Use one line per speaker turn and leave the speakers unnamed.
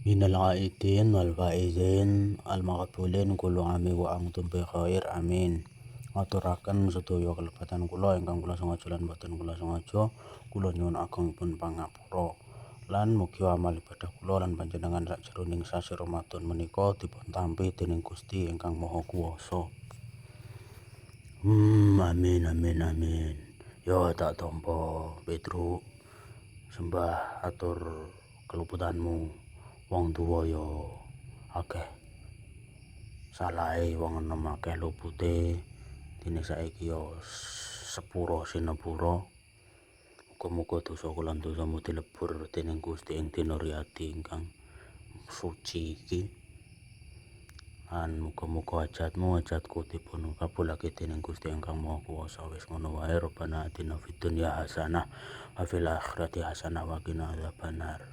Minal aidin wal faizin al maqbulin kullu ami wa antum bi khair amin. Ngaturaken sedaya kelepatan kula ingkang kula sengaja lan boten kula sengaja, kula nyuwun agungipun pangapura. Lan mugi amal ibadah kula lan panjenengan sakjroning sasi Ramadan menika dipun tampi dening Gusti ingkang Maha Kuwasa. Amin amin amin. Yo tak tampa Petruk. Sembah atur keluputanmu. Wong tuwa yo akeh salahe, wong enom akeh lupute. Dene saiki yo sepura sinepura. Muga-muga dosa kula lan dosamu dilebur dening Gusti ing dina riyadi ingkang suci iki. Lan muga-muga hajatku dipun kabulake dening Gusti ingkang Maha Kuwasa. Wis ngono wae. Rabbana atina fid dunya hasanah wa fil akhirati hasanah wa qina adzabannar.